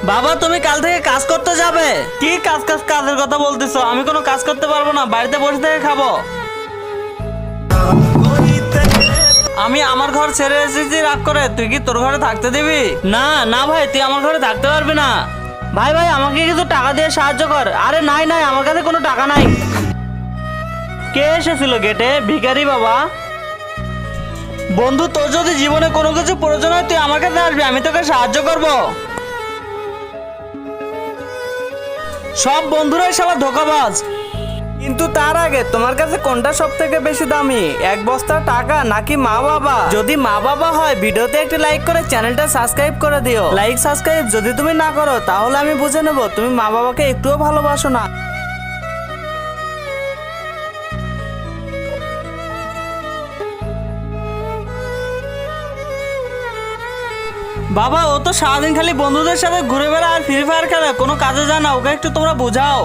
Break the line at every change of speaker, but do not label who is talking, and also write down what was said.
বাবা তুমি কাল থেকে কাজ করতে যাবে? কি কাজ কাজ কাজের কথা বলতেছো? আমি কোনো কাজ করতে পারবো না, বাড়িতে বসে থেকে খাবো। আমি আমার ঘর ছেড়ে এসেছি রাগ করে, তুই কি তোর ঘরে থাকতে দিবি? না না ভাই, তুই আমার ঘরে থাকতে পারবি না। ভাই ভাই আমাকে কিছু টাকা দিয়ে সাহায্য কর। আরে নাই নাই, আমার কাছে কোনো টাকা নাই। কে এসেছিল গেটে? ভিখারি বাবা। বন্ধু, তোর যদি জীবনে কোনো কিছু প্রয়োজন হয় তুই আমার কাছে আসবি, আমি তোকে সাহায্য করব। সব বন্ধুরাই সবার ধোঁকাবাজ। কিন্তু তার আগে তোমার কাছে কোনটা সব থেকে বেশি দামি, এক বস্তা টাকা নাকি মা বাবা? যদি মা বাবা হয় ভিডিওতে একটি লাইক করে চ্যানেলটা সাবস্ক্রাইব করে দিও। লাইক সাবস্ক্রাইব যদি তুমি না করো তাহলে আমি বুঝে নেব তুমি মা বাবাকে একটুও ভালোবাসো না। বাবা, ও তো সারাদিন খালি বন্ধুদের সাথে ঘুরে বেড়ায় আর ফ্রি ফায়ার খেলে, কোনো কাজে যায় না, ওকে একটু তোমরা বোঝাও।